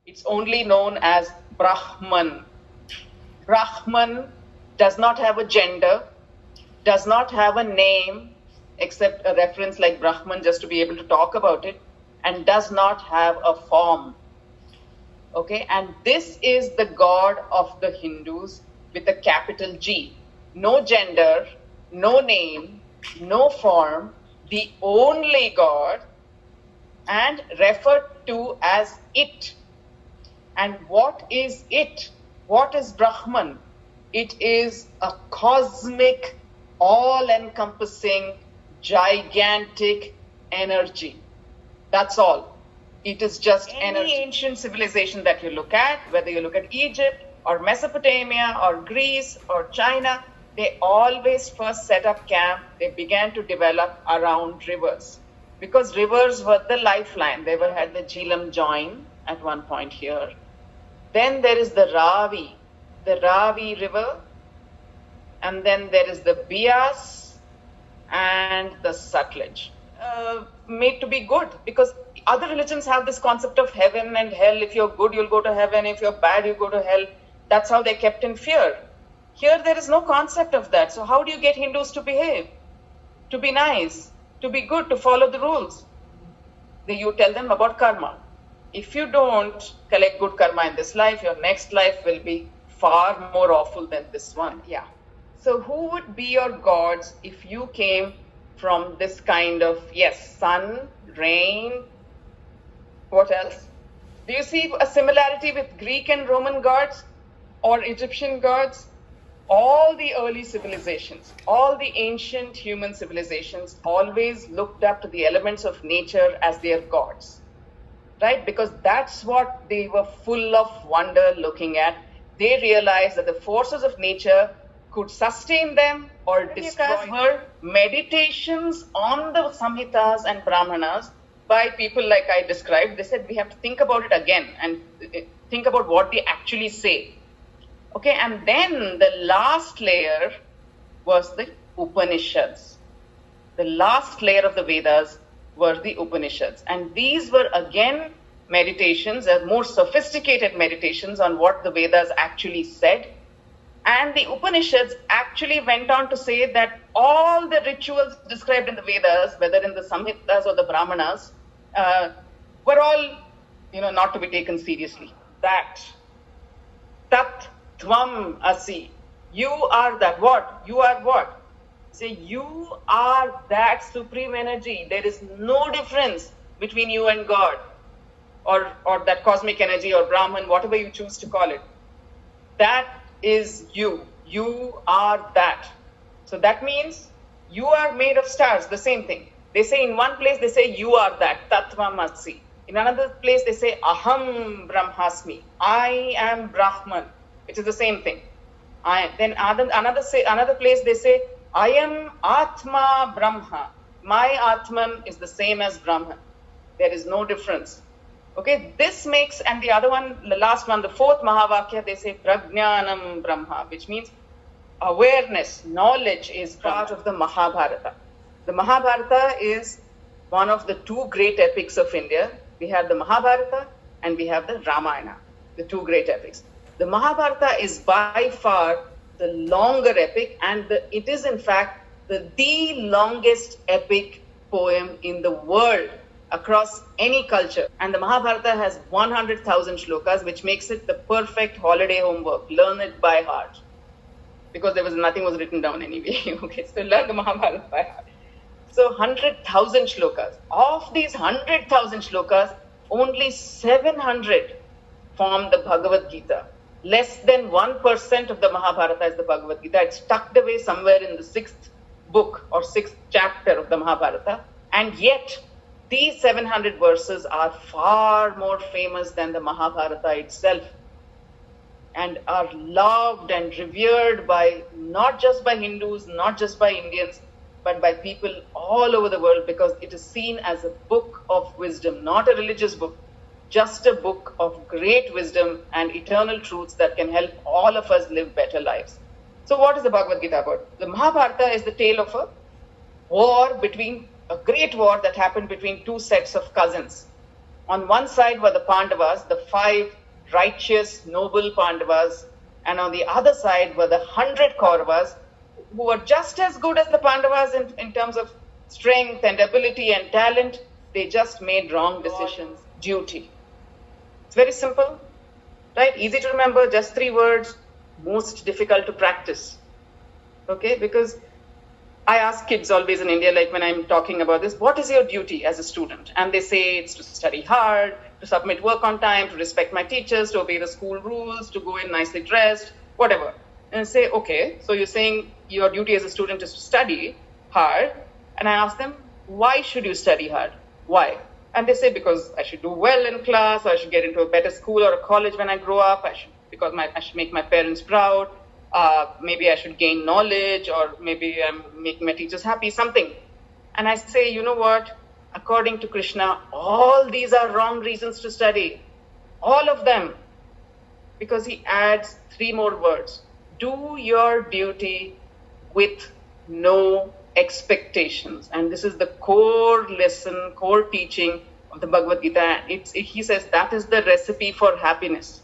It's only known as Brahman. Brahman does not have a gender, does not have a name, except a reference like Brahman just to be able to talk about it, and does not have a form. Okay, and this is the God of the Hindus with a capital G. No gender, no name, no form, the only God, and referred to as it. And what is it? What is Brahman? It is a cosmic, all-encompassing, gigantic energy. That's all. It is just any ancient civilization that you look at, whether you look at Egypt or Mesopotamia or Greece or China, they always first set up camp. They began to develop around rivers because rivers were the lifeline. They had the Jhelum join at one point here. Then there is the Ravi River, and then there is the Bias and the Sutlej. Made to be good, because other religions have this concept of heaven and hell. If you're good, you'll go to heaven. If you're bad, you go to hell. That's how they're kept in fear. Here, there is no concept of that. So how do you get Hindus to behave, to be nice, to be good, to follow the rules? You tell them about karma. If you don't collect good karma in this life, your next life will be far more awful than this one. Yeah. So who would be your gods if you came from this kind of, yes, sun, rain, what else? Do you see a similarity with Greek and Roman gods or Egyptian gods? All the early civilizations, all the ancient human civilizations always looked up to the elements of nature as their gods, right? Because that's what they were full of wonder looking at. They realized that the forces of nature could sustain them or destroy. Were meditations on the Samhitas and Brahmanas by people like I described. They said we have to think about it again and think about what they actually say. Okay, and then the last layer was the Upanishads. The last layer of the Vedas were the Upanishads. And these were again meditations, more sophisticated meditations on what the Vedas actually said. And the Upanishads actually went on to say that all the rituals described in the Vedas, whether in the Samhitas or the Brahmanas, were all, not to be taken seriously. That Tat Tvam Asi. You are that. What? You are what? Say, you are that supreme energy. There is no difference between you and God, or that cosmic energy, or Brahman, whatever you choose to call it. That is you. You are that. So that means you are made of stars, the same thing. They say in one place, they say you are that, Tattvamasi. In another place, they say Aham Brahmasmi. I am Brahman, which is the same thing. Then another place, they say I am Atma Brahma. My Atman is the same as Brahman. There is no difference. Okay, this makes, and the other one, the last one, the fourth Mahavakya, they say Prajnanam Brahma, which means awareness, knowledge is part of the Mahabharata. The Mahabharata is one of the two great epics of India. We have the Mahabharata and we have the Ramayana, the two great epics. The Mahabharata is by far the longer epic, and it is in fact the longest epic poem in the world across any culture. And the Mahabharata has 100,000 shlokas, which makes it the perfect holiday homework. Learn it by heart, because nothing was written down anyway. Okay, so learn the Mahabharata by heart. So 100,000 shlokas. Of these 100,000 shlokas, only 700 form the Bhagavad Gita. Less than 1% of the Mahabharata is the Bhagavad Gita. It's tucked away somewhere in the 6th book or 6th chapter of the Mahabharata. And yet, these 700 verses are far more famous than the Mahabharata itself, and are loved and revered by, not just by Hindus, not just by Indians, but by people all over the world, because it is seen as a book of wisdom, not a religious book, just a book of great wisdom and eternal truths that can help all of us live better lives. So what is the Bhagavad Gita about? The Mahabharata is the tale of a great war that happened between two sets of cousins. On one side were the Pandavas, the 5 righteous, noble Pandavas, and on the other side were the 100 Kauravas, who were just as good as the Pandavas in terms of strength and ability and talent. They just made wrong decisions. Duty. It's very simple, right? Easy to remember, just 3 words, most difficult to practice. Okay, because I ask kids always in India, like when I'm talking about this, what is your duty as a student? And they say it's to study hard, to submit work on time, to respect my teachers, to obey the school rules, to go in nicely dressed, whatever. And I say, okay, so you're saying your duty as a student is to study hard. And I ask them, why should you study hard? Why? And they say, because I should do well in class, or I should get into a better school or a college when I grow up, because I should make my parents proud. Maybe I should gain knowledge, or maybe I'm making my teachers happy, something. And I say, you know what? According to Krishna, all these are wrong reasons to study. All of them. Because he adds 3 more words. Do your duty with no expectations. And this is the core lesson, core teaching of the Bhagavad Gita. He says that is the recipe for happiness.